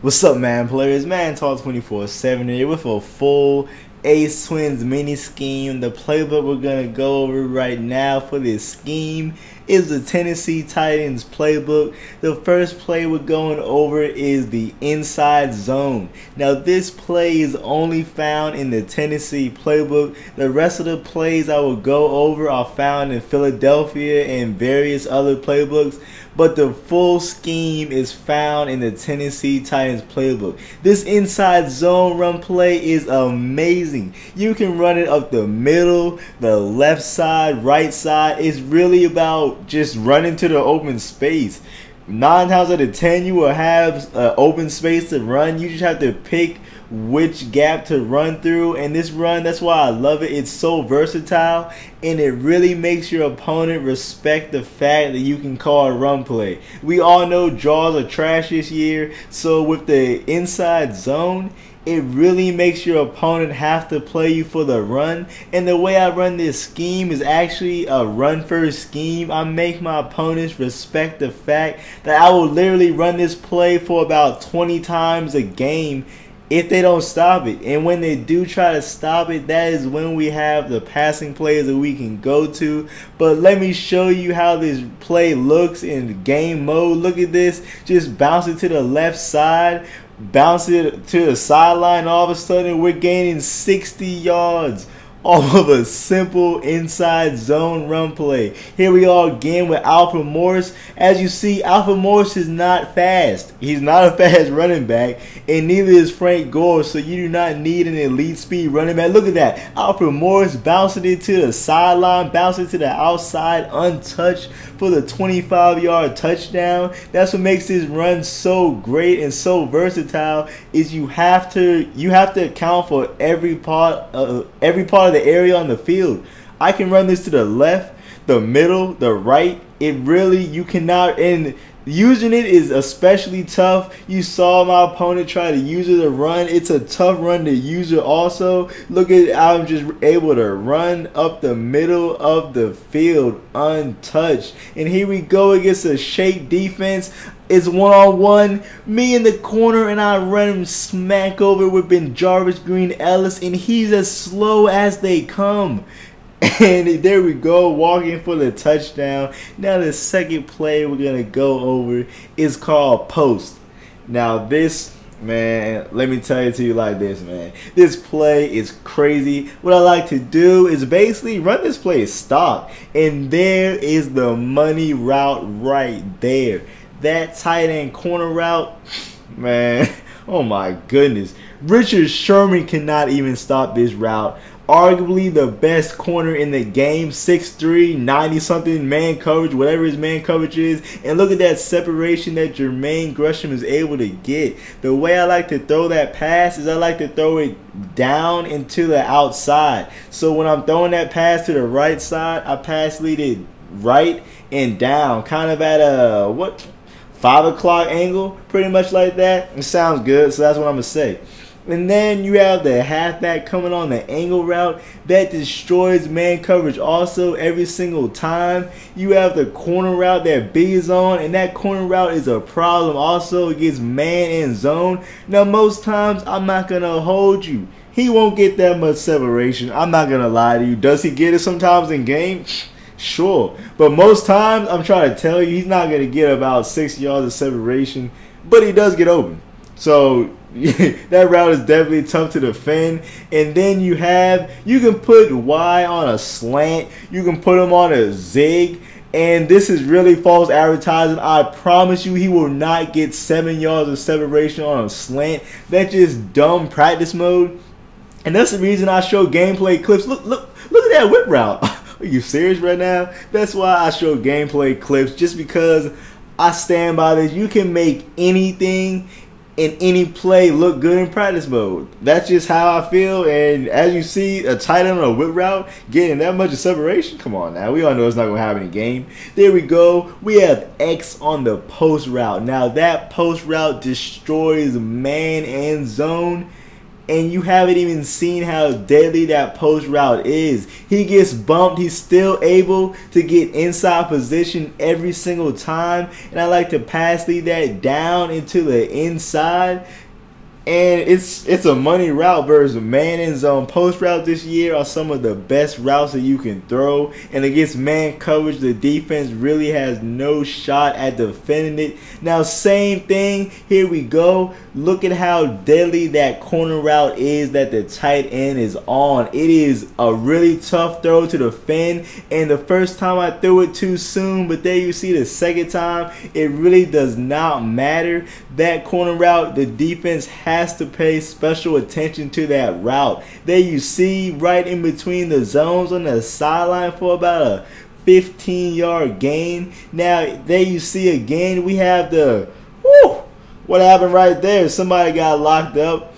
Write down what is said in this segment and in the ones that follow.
What's up, man players? Man Talk 24/7 here with a full Ace Twins mini scheme. The playbook we're gonna go over right now for this scheme is the Tennessee Titans playbook. The first play we're going over is the inside zone. Now this play is only found in the Tennessee playbook. The rest of the plays I will go over are found in Philadelphia and various other playbooks, but the full scheme is found in the Tennessee Titans playbook. This inside zone run play is amazing. You can run it up the middle, the left side, right side. It's really about just running to the open space. 9 times out of 10 you will have open space to run. You just have to pick which gap to run through, and this run, that's why I love it. It's so versatile, and it really makes your opponent respect the fact that you can call a run play. We all know draws are trash this year, so with the inside zone, it really makes your opponent have to play you for the run. And the way I run this scheme is actually a run first scheme. I make my opponents respect the fact that I will literally run this play for about 20 times a game if they don't stop it. And when they do try to stop it, that is when we have the passing plays that we can go to. But let me show you how this play looks in game mode. Look at this. Just bounce it to the left side, bounce it to the sideline. All of a sudden we're gaining 60 yards off of a simple inside zone run play. Here we are again with Alfred Morris. As you see, Alfred Morris is not fast. He's not a fast running back, and neither is Frank Gore, so you do not need an elite speed running back. Look at that. Alfred Morris bouncing it to the sideline, bouncing to the outside untouched for the 25-yard touchdown. That's what makes this run so great and so versatile, is you have to account for every part of the area on the field. I can run this to the left, the middle, the right. It really, you cannot, and using it is especially tough. You saw my opponent try to use it to run. It's a tough run to use it also. Look at, I'm just able to run up the middle of the field untouched. And here we go against a shake defense. It's one-on-one, me in the corner, and I run him smack over with Ben Jarvis Green Ellis, and he's as slow as they come. And there we go, walking for the touchdown. Now the second play we're going to go over is called post. Now this, man, let me tell it to you like this, man. This play is crazy. What I like to do is basically run this play as stock. And there is the money route right there. That tight end corner route, man, oh my goodness. Richard Sherman cannot even stop this route. Arguably the best corner in the game, 6'3", 90-something man coverage, whatever his man coverage is. And look at that separation that Jermaine Gresham is able to get. The way I like to throw that pass is I like to throw it down into the outside. So when I'm throwing that pass to the right side, I pass lead it right and down, kind of at a, 5 o'clock angle, pretty much like that. It sounds good, so that's what I'm going to say. And then you have the halfback coming on the angle route. That destroys man coverage also every single time. You have the corner route that B is on, and that corner route is a problem also against man and zone. Now most times I'm not going to hold you. He won't get that much separation. I'm not going to lie to you. Does he get it sometimes in game? Sure, but most times I'm trying to tell you he's not going to get about 6 yards of separation, but he does get open. So that route is definitely tough to defend. And then you can put Y on a slant, you can put him on a zig, and this is really false advertising. I promise you he will not get 7 yards of separation on a slant. That's just dumb practice mode, and that's the reason I show gameplay clips. Look at that whip route. Are you serious right now? That's why I show gameplay clips, just because I stand by this. You can make anything in any play look good in practice mode. That's just how I feel. And as you see, a tight end on a whip route getting that much of separation, come on now. We all know it's not going to happen in game. There we go. We have X on the post route. Now that post route destroys man and zone. and you haven't even seen how deadly that post route is. He gets bumped, he's still able to get inside position every single time, and I like to pass lead that down into the inside. And it's a money route versus man in zone. Post routes this year are some of the best routes that you can throw. And against man coverage, the defense really has no shot at defending it. Now, same thing. Here we go. Look at how deadly that corner route is that the tight end is on. It is a really tough throw to defend. And the first time I threw it too soon, but there you see the second time, it really does not matter. That corner route, the defense has to pay special attention to that route. There you see right in between the zones on the sideline for about a 15-yard gain. Now, there you see again, we have the, what happened right there? Somebody got locked up.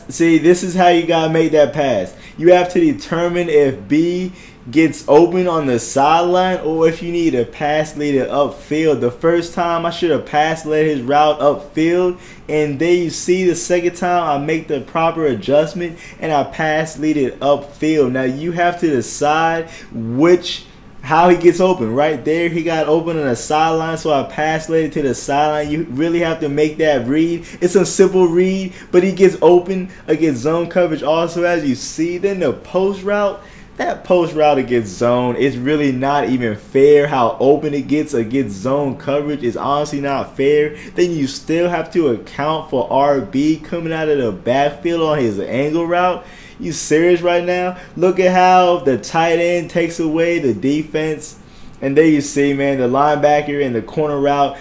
See, this is how you got to make that pass. You have to determine if B gets open on the sideline or if you need to pass lead it upfield. The first time I should have pass led his route upfield, and there you see the second time I make the proper adjustment and I pass lead it upfield. Now you have to decide how he gets open. Right there, he got open on the sideline, so I pass led to the sideline. You really have to make that read. It's a simple read, but he gets open against zone coverage also, as you see. Then the post route, that post route against zone, it's really not even fair how open it gets against zone coverage. It's honestly not fair. Then you still have to account for RB coming out of the backfield on his angle route. You serious right now? Look at how the tight end takes away the defense. And there you see, man, the linebacker and the corner route,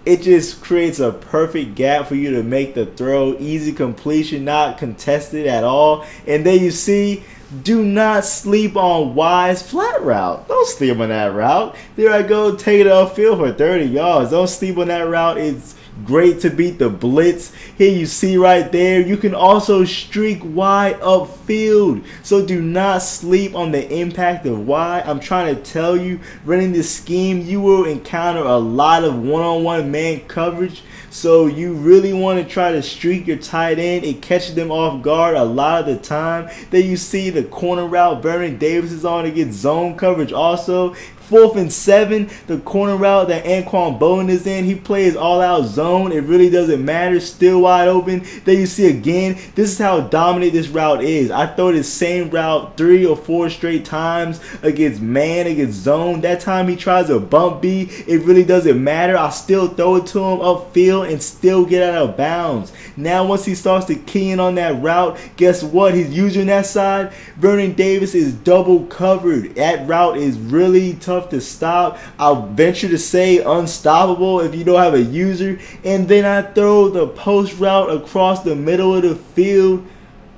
it just creates a perfect gap for you to make the throw. Easy completion, not contested at all. And there you see, do not sleep on Y's flat route. Don't sleep on that route. There I go, take it upfield for 30 yards. Don't sleep on that route. It's great to beat the blitz. Here you see right there, you can also streak Y upfield. So do not sleep on the impact of Y. I'm trying to tell you, running this scheme, you will encounter a lot of one-on-one man coverage. So you really want to try to streak your tight end. It catches them off guard a lot of the time. Then you see the corner route Vernon Davis is on to get zone coverage also. 4th and 7, the corner route that Anquan Bowen is in, he plays all-out zone. It really doesn't matter. Still wide open. Then you see again, this is how dominant this route is. I throw this same route 3 or 4 straight times against man, against zone. That time he tries to bump B, it really doesn't matter. I still throw it to him upfield and still get out of bounds. Now once he starts to key in on that route, guess what? He's using that side. Vernon Davis is double covered. That route is really tough to stop. I'll venture to say unstoppable if you don't have a user. And then I throw the post route across the middle of the field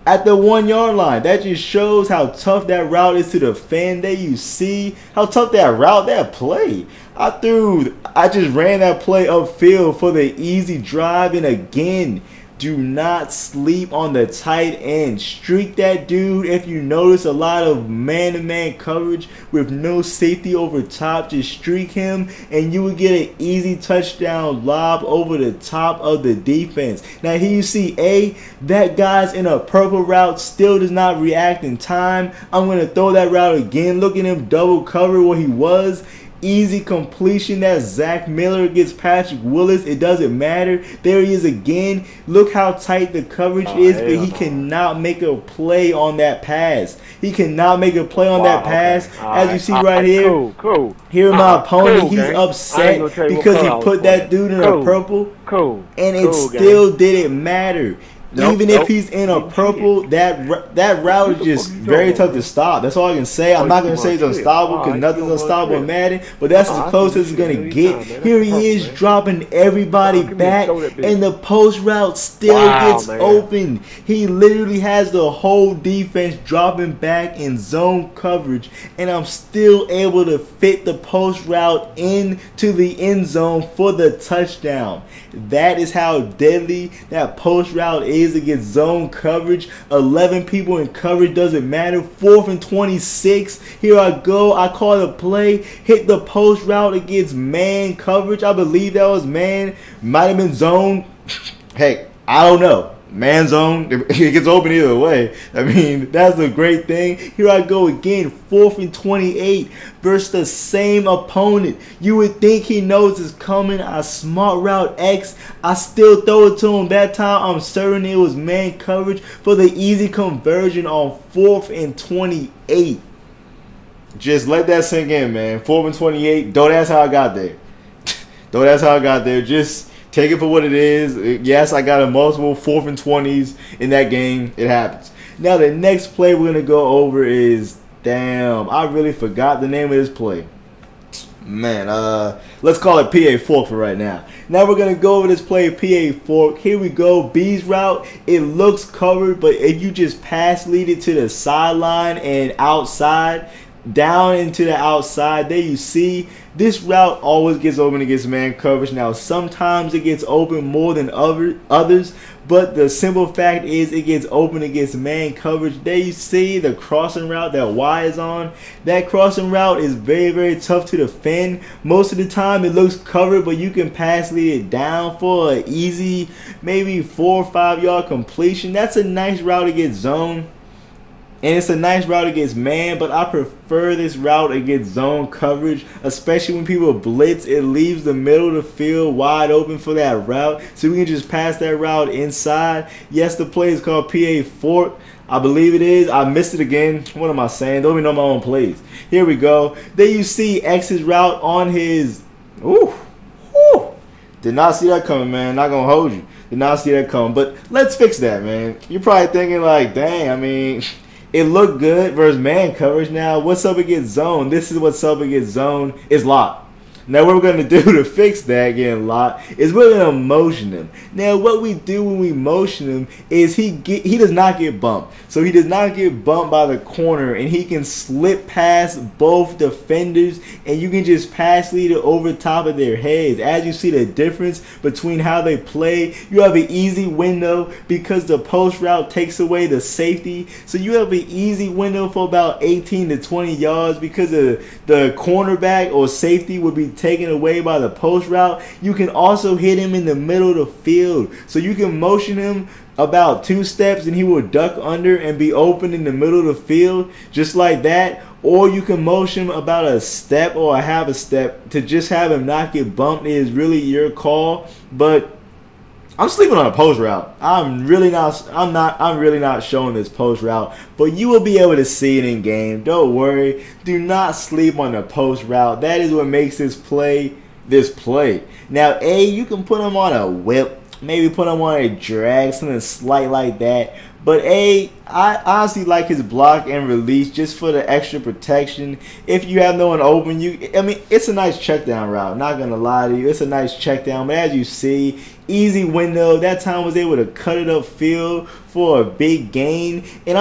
at the 1-yard line. That just shows how tough that route is to defend. There you see how tough that route, that play. I just ran that play upfield for the easy drive. And again, do not sleep on the tight end. Streak that dude. If you notice a lot of man-to-man coverage with no safety over top, just streak him and you will get an easy touchdown lob over the top of the defense. Now here you see that guy's in a purple route, still does not react in time. I'm going to throw that route again. Look at him double cover where he was. Easy completion. That Zach Miller against Patrick Willis. It doesn't matter. There he is again. Look how tight the coverage is, but he cannot make a play on that pass. He cannot make a play on that pass. As you see right here. Here my opponent, he's upset because he put that dude in a purple. And it still didn't matter. Even if he's in a purple, that route is just very tough to stop. That's all I can say. I'm not going to say it's unstoppable because nothing's unstoppable in Madden, but that's as close as it's going to get. Here he is dropping everybody back, and the post route still gets open. He literally has the whole defense dropping back in zone coverage, and I'm still able to fit the post route into the end zone for the touchdown. That is how deadly that post route is against zone coverage. 11 people in coverage, doesn't matter. 4th and 26. Here I go. I call the play. Hit the post route against man coverage. I believe that was man. Might have been zone. Hey, I don't know. man zone, it gets open either way. I mean, that's a great thing. Here I go again, 4th and 28 versus the same opponent. You would think he knows it's coming. I smart route X. I still throw it to him. That time, I'm certain it was man coverage for the easy conversion on 4th and 28. Just let that sink in, man. 4th and 28. Though that's how I got there. Though that's how I got there. Just take it for what it is. Yes, I got a multiple 4th and 20s in that game. It happens. Now, the next play we're going to go over is, damn, I really forgot the name of this play. Man, let's call it PA fork for right now. Now we're going to go over this play, PA fork. Here we go. B's route. It looks covered, but if you just pass lead it to the sideline and outside, down into the outside, there you see this route always gets open against man coverage. Now sometimes it gets open more than others, but the simple fact is it gets open against man coverage. There you see the crossing route that Y is on. That crossing route is very, very tough to defend. Most of the time it looks covered, but you can pass lead it down for an easy maybe 4 or 5 yard completion. That's a nice route against zone. And it's a nice route against man, but I prefer this route against zone coverage, especially when people blitz. It leaves the middle of the field wide open for that route, so we can just pass that route inside. Yes, the play is called PA fork. I believe it is. I missed it again. What am I saying? Don't even know my own plays. Here we go. There you see X's route on his... Ooh. Ooh. Did not see that coming, man. Not going to hold you. Did not see that coming. But let's fix that, man. You're probably thinking like, dang, I mean... It looked good versus man coverage. Now, what's up against zone? This is what's up against zone. It's locked. Now, what we're going to do to fix that getting locked is we're going to motion him. Now, what we do when we motion him is he does not get bumped. So he does not get bumped by the corner, and he can slip past both defenders, and you can just pass lead it over top of their heads. As you see the difference between how they play, you have an easy window because the post route takes away the safety. So you have an easy window for about 18 to 20 yards because the cornerback or safety would be taken away by the post route. You can also hit him in the middle of the field. So you can motion him about 2 steps and he will duck under and be open in the middle of the field just like that. Or you can motion him about a step or a half a step to just have him not get bumped. It is really your call. But I'm sleeping on a post route. I'm really not showing this post route, but you will be able to see it in game. Don't worry. Do not sleep on the post route. That is what makes this play. Now, you can put him on a whip, maybe put him on a drag, something slight like that. But I honestly like his block and release just for the extra protection. If you have no one open, it's a nice check down route. Not gonna lie to you, it's a nice check down. But as you see, easy window. That time was able to cut it up field for a big gain. And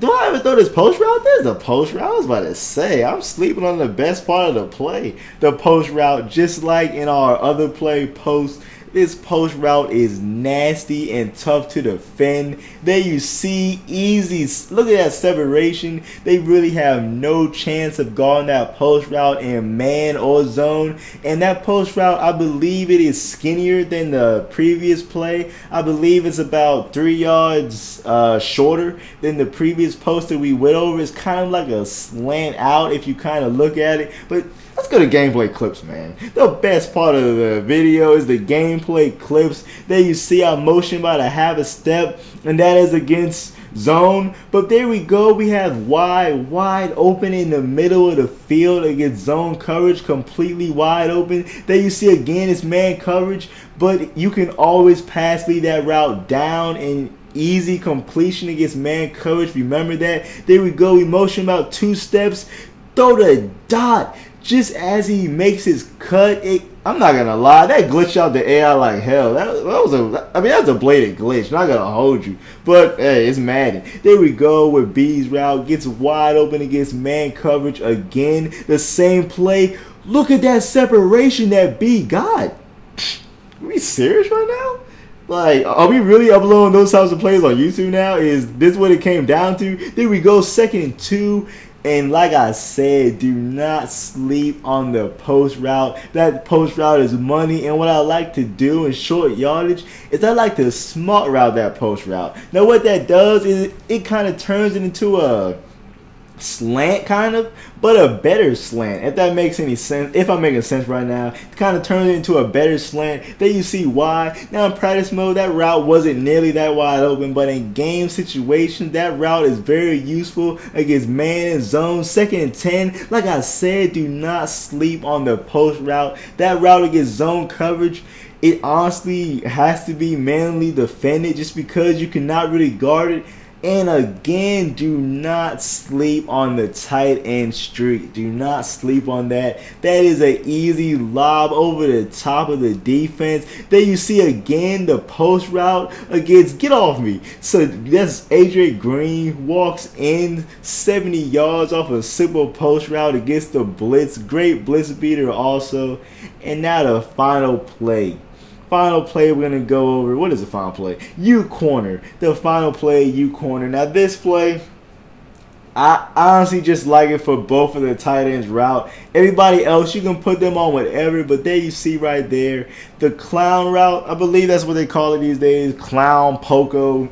do I ever throw this post route? There's a post route. I was about to say, I'm sleeping on the best part of the play, the post route. Just like in our other play, post. This post route is nasty and tough to defend. There you see, easy. Look at that separation. They really have no chance of guarding that post route in man or zone. And that post route, I believe it is skinnier than the previous play. I believe it's about 3 yards shorter than the previous post that we went over. It's kind of like a slant out if you kind of look at it. But let's go to gameplay clips, man. The best part of the video is the gameplay clips. There you see I motion by to have a step, and that is against zone. But there we go. We have wide open in the middle of the field against zone coverage, completely wide open. There you see again it's man coverage, but you can always pass lead that route down and easy completion against man coverage. Remember that. There we go. We motion about 2 steps. Throw the dot. Just as he makes his cut, I'm not gonna lie, that glitched out the AI like hell. That was a blatant glitch. Not gonna hold you, but hey, it's Madden. There we go with B's route, gets wide open against man coverage again. The same play. Look at that separation that B got. Are we serious right now? Like, are we really uploading those types of plays on YouTube now? Is this what it came down to? There we go, 2nd and 2. And like I said, do not sleep on the post route. That post route is money. And what I like to do in short yardage is I like to smart route that post route. Now what that does is it kind of turns it into a slant, kind of, but a better slant, if that makes any sense. If I'm making sense right now, it kind of turns it into a better slant. Then you see why. Now in practice mode, that route wasn't nearly that wide open, but in game situations, that route is very useful against man and zone, 2nd and 10. Like I said, do not sleep on the post route. That route against zone coverage, it honestly has to be manually defended just because you cannot really guard it. And again, do not sleep on the tight end streak. Do not sleep on that. That is an easy lob over the top of the defense. Then you see again the post route against, get off me. So that's Adrian Green walks in 70 yards off a simple post route against the blitz. Great blitz beater also. And now the final play. Final play we're going to go over. What is the final play? U corner. The final play, U corner. Now this play, I honestly just like it for both of the tight ends route. Everybody else, you can put them on whatever, but there you see right there, the clown route. I believe that's what they call it these days. Clown, Poco.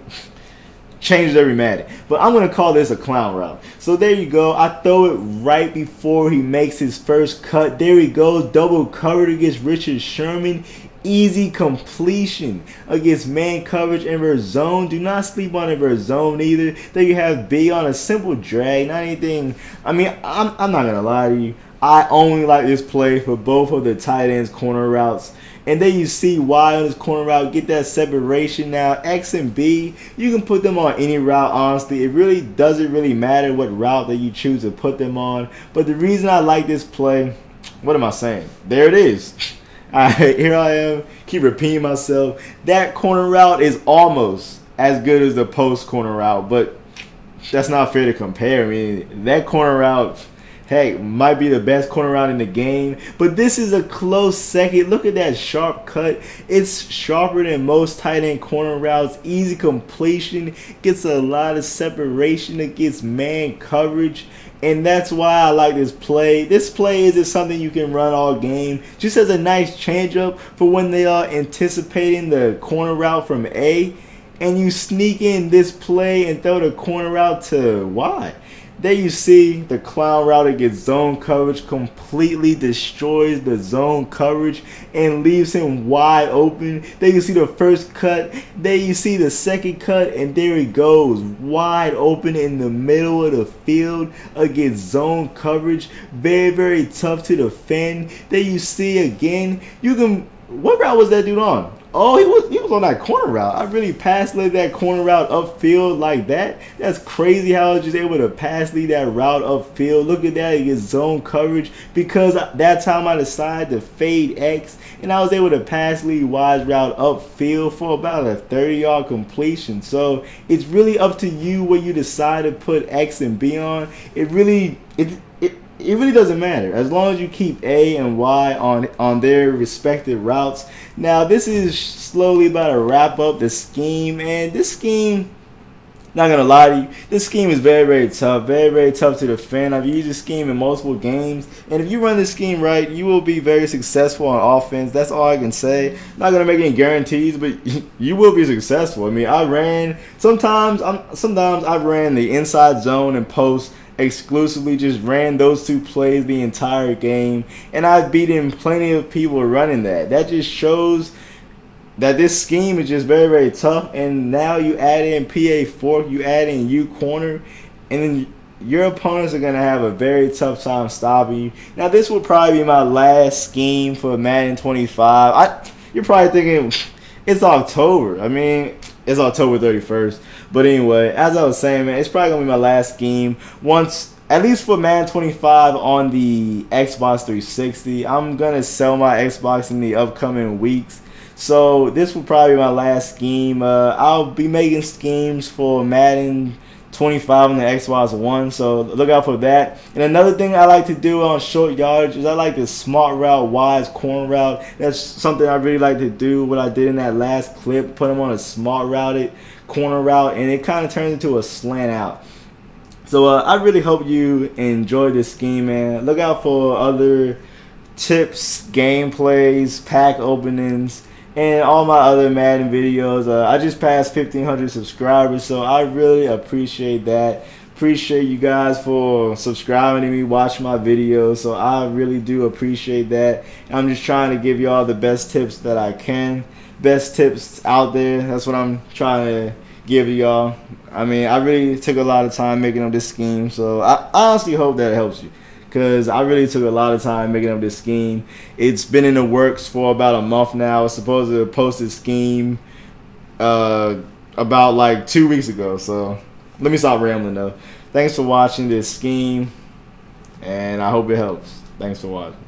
Changes every Madden. But I'm going to call this a clown route. So there you go. I throw it right before he makes his first cut. There he goes. Double covered against Richard Sherman. Easy completion against man coverage in versus zone. Do not sleep on it versus zone either. There you have B on a simple drag. Not anything. I mean, I'm not going to lie to you. I only like this play for both of the tight ends corner routes. And then you see Y on this corner route, get that separation. Now X and B, you can put them on any route, honestly. It really doesn't really matter what route that you choose to put them on. But the reason I like this play, what am I saying? There it is. Alright, here I am. Keep repeating myself. That corner route is almost as good as the post corner route, but that's not fair to compare. I mean, that corner route, heck, might be the best corner route in the game, but this is a close second. Look at that sharp cut. It's sharper than most tight end corner routes. Easy completion, gets a lot of separation against man coverage, and that's why I like this play. This play isn't something you can run all game. Just as a nice changeup for when they are anticipating the corner route from A, and you sneak in this play and throw the corner route to Y. There you see the clown route against zone coverage, completely destroys the zone coverage and leaves him wide open. There you see the first cut, there you see the second cut, and there he goes, wide open in the middle of the field against zone coverage. Very, very tough to defend. There you see again, you can, what route was that dude on? Oh, he was on that corner route. I really pass lead that corner route upfield like that. That's crazy how I was just able to pass lead that route upfield. Look at that against zone coverage, because that time I decided to fade X and I was able to pass lead Y's route upfield for about a 30-yard completion. So it's really up to you where you decide to put X and B on. It really doesn't matter as long as you keep A and Y on their respective routes. Now this is slowly about to wrap up the scheme, and this scheme, not gonna lie to you, this scheme is very, very tough, very, very tough to defend. I've used this scheme in multiple games, and if you run this scheme right, you will be very successful on offense. That's all I can say. Not gonna make any guarantees, but you will be successful. I mean, I ran sometimes I've ran the inside zone and post exclusively, just ran those two plays the entire game, and I've beaten plenty of people running that. That just shows that this scheme is just very, very tough. And now you add in PA fork, you add in U corner, and then your opponents are going to have a very tough time stopping you. Now this will probably be my last scheme for Madden 25. You're probably thinking it's October. I mean, it's October 31st. But anyway, as I was saying, man, it's probably going to be my last scheme. Once, at least for Madden 25 on the Xbox 360. I'm going to sell my Xbox in the upcoming weeks. So this will probably be my last scheme. I'll be making schemes for Madden 25 on the Xbox One, so look out for that. And another thing I like to do on short yardage is I like the smart route, wise corner route. That's something I really like to do. What I did in that last clip, put them on a smart routed corner route, and it kind of turns into a slant out. So I really hope you enjoy this scheme, man. Look out for other tips, gameplays, pack openings, and all my other Madden videos. I just passed 1,500 subscribers, so I really appreciate that. Appreciate you guys for subscribing to me, watching my videos. So I really do appreciate that. I'm just trying to give y'all the best tips that I can. Best tips out there. That's what I'm trying to give y'all. I mean, I really took a lot of time making up this scheme, so I honestly hope that it helps you, because I really took a lot of time making up this scheme. It's been in the works for about a month now. I was supposed to post this scheme about like 2 weeks ago, so let me stop rambling though. Thanks for watching this scheme, and I hope it helps. Thanks for watching.